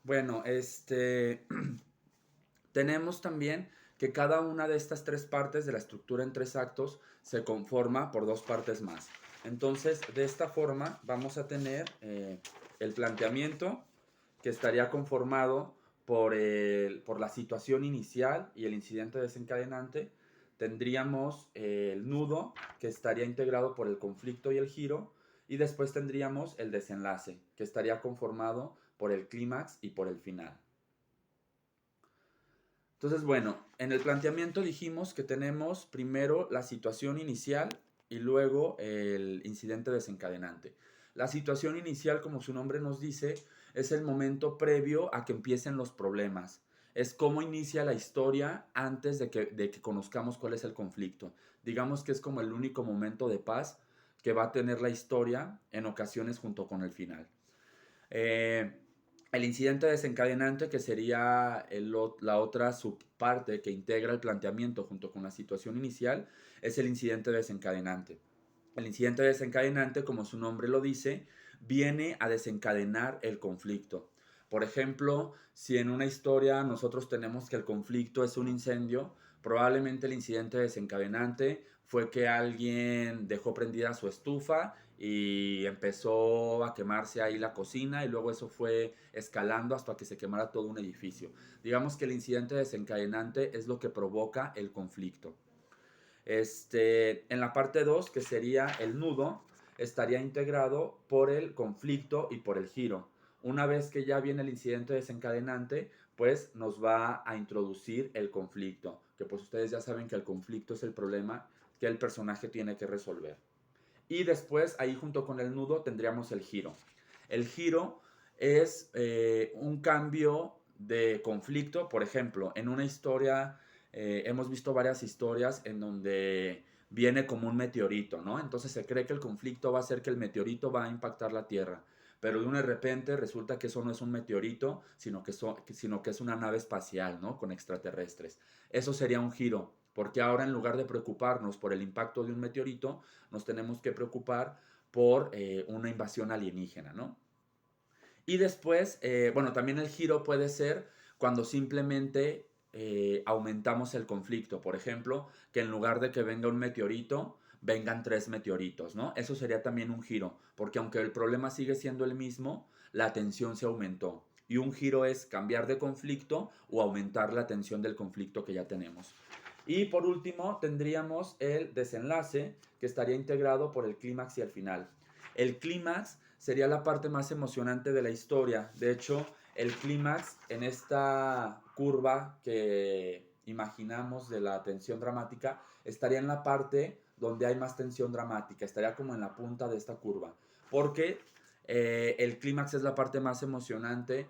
Bueno, tenemos también que cada una de estas tres partes de la estructura en tres actos se conforma por dos partes más. Entonces, de esta forma vamos a tener el planteamiento que estaría conformado por la situación inicial y el incidente desencadenante. Tendríamos el nudo que estaría integrado por el conflicto y el giro. Y después tendríamos el desenlace que estaría conformado por el clímax y por el final. Entonces, bueno, en el planteamiento dijimos que tenemos primero la situación inicial y luego el incidente desencadenante. La situación inicial, como su nombre nos dice, es el momento previo a que empiecen los problemas. Es cómo inicia la historia antes de que conozcamos cuál es el conflicto. Digamos que es como el único momento de paz que va a tener la historia en ocasiones junto con el final. Eh, el incidente desencadenante, que sería la otra subparte que integra el planteamiento junto con la situación inicial, es el incidente desencadenante. El incidente desencadenante, como su nombre lo dice, viene a desencadenar el conflicto. Por ejemplo, si en una historia nosotros tenemos que el conflicto es un incendio, probablemente el incidente desencadenante fue que alguien dejó prendida su estufa y empezó a quemarse ahí la cocina y luego eso fue escalando hasta que se quemara todo un edificio. Digamos que el incidente desencadenante es lo que provoca el conflicto. En la parte 2, que sería el nudo, estaría integrado por el conflicto y por el giro. Una vez que ya viene el incidente desencadenante, pues nos va a introducir el conflicto, que pues ustedes ya saben que el conflicto es el problema que el personaje tiene que resolver. Y después, ahí junto con el nudo, tendríamos el giro. El giro es un cambio de conflicto. Por ejemplo, en una historia, hemos visto varias historias en donde viene como un meteorito, ¿no? Entonces se cree que el conflicto va a ser que el meteorito va a impactar la Tierra. Pero de repente resulta que eso no es un meteorito, sino que es una nave espacial, ¿no? Con extraterrestres. Eso sería un giro, porque ahora en lugar de preocuparnos por el impacto de un meteorito, nos tenemos que preocupar por una invasión alienígena, ¿no? Y después, bueno, también el giro puede ser cuando simplemente aumentamos el conflicto. Por ejemplo, que en lugar de que venga un meteorito, vengan tres meteoritos, ¿no? Eso sería también un giro, porque aunque el problema sigue siendo el mismo, la tensión se aumentó. Y un giro es cambiar de conflicto o aumentar la tensión del conflicto que ya tenemos. Y por último, tendríamos el desenlace, que estaría integrado por el clímax y el final. El clímax sería la parte más emocionante de la historia. De hecho, el clímax en esta curva que imaginamos de la tensión dramática estaría en la parte donde hay más tensión dramática, estaría como en la punta de esta curva, porque el clímax es la parte más emocionante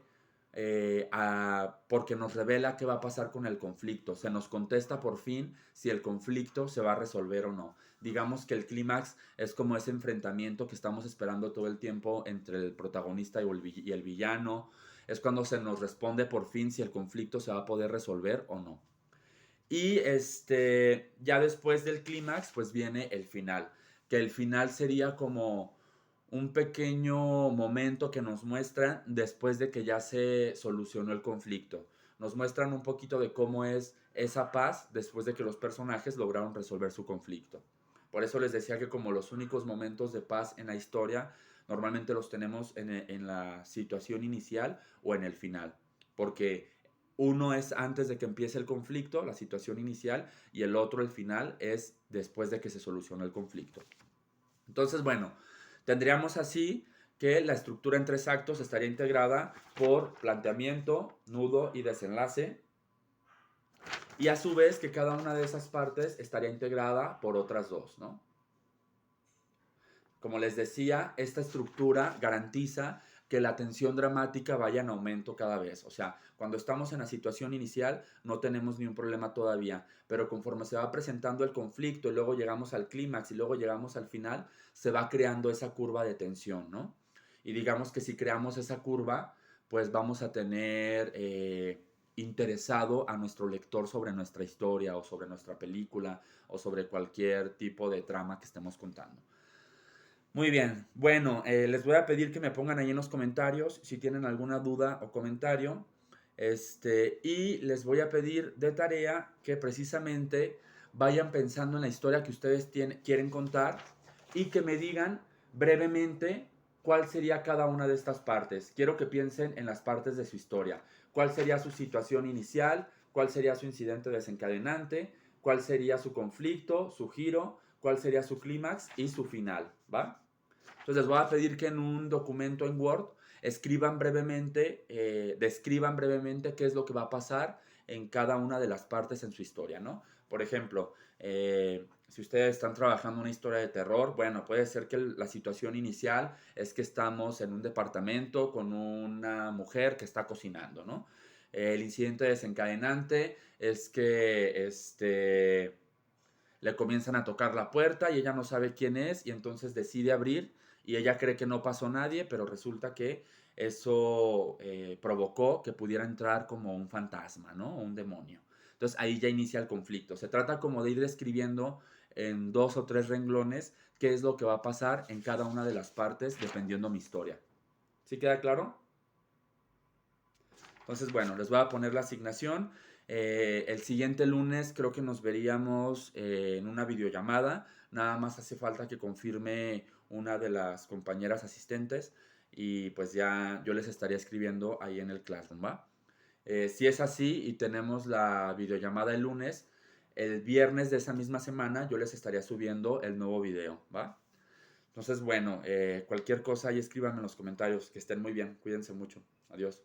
porque nos revela qué va a pasar con el conflicto, se nos contesta por fin si el conflicto se va a resolver o no. Digamos que el clímax es como ese enfrentamiento que estamos esperando todo el tiempo entre el protagonista y el villano. Es cuando se nos responde por fin si el conflicto se va a poder resolver o no. Y ya después del clímax, pues viene el final. Que el final sería como un pequeño momento que nos muestran después de que ya se solucionó el conflicto. Nos muestran un poquito de cómo es esa paz después de que los personajes lograron resolver su conflicto. Por eso les decía que como los únicos momentos de paz en la historia, normalmente los tenemos en la situación inicial o en el final. Porque uno es antes de que empiece el conflicto, la situación inicial, y el otro, el final, es después de que se soluciona el conflicto. Entonces, bueno, tendríamos así que la estructura en tres actos estaría integrada por planteamiento, nudo y desenlace, y a su vez que cada una de esas partes estaría integrada por otras dos, ¿no? Como les decía, esta estructura garantiza que la tensión dramática vaya en aumento cada vez. O sea, cuando estamos en la situación inicial no tenemos ni un problema todavía, pero conforme se va presentando el conflicto y luego llegamos al clímax y luego llegamos al final, se va creando esa curva de tensión, ¿no? Y digamos que si creamos esa curva, pues vamos a tener interesado a nuestro lector sobre nuestra historia o sobre nuestra película o sobre cualquier tipo de trama que estemos contando. Muy bien. Bueno, les voy a pedir que me pongan ahí en los comentarios si tienen alguna duda o comentario. Y les voy a pedir de tarea que precisamente vayan pensando en la historia que ustedes quieren contar y que me digan brevemente cuál sería cada una de estas partes. Quiero que piensen en las partes de su historia. ¿Cuál sería su situación inicial? ¿Cuál sería su incidente desencadenante? ¿Cuál sería su conflicto, su giro? ¿Cuál sería su clímax y su final? ¿Va? Entonces les voy a pedir que en un documento en Word escriban brevemente, describan brevemente qué es lo que va a pasar en cada una de las partes en su historia, ¿no? Por ejemplo, si ustedes están trabajando una historia de terror, bueno, puede ser que la situación inicial es que estamos en un departamento con una mujer que está cocinando, ¿no? El incidente desencadenante es que le comienzan a tocar la puerta y ella no sabe quién es y entonces decide abrir y ella cree que no pasó nadie, pero resulta que eso provocó que pudiera entrar como un fantasma, ¿no? O un demonio. Entonces ahí ya inicia el conflicto. Se trata como de ir describiendo en 2 o 3 renglones qué es lo que va a pasar en cada una de las partes dependiendo mi historia. ¿Sí queda claro? Entonces, bueno, les voy a poner la asignación. El siguiente lunes creo que nos veríamos en una videollamada. Nada más hace falta que confirme una de las compañeras asistentes y pues ya yo les estaría escribiendo ahí en el Classroom, ¿va? Si es así y tenemos la videollamada el lunes, el viernes de esa misma semana yo les estaría subiendo el nuevo video, ¿va? Entonces, bueno, cualquier cosa ahí escríbanme en los comentarios. Que estén muy bien. Cuídense mucho. Adiós.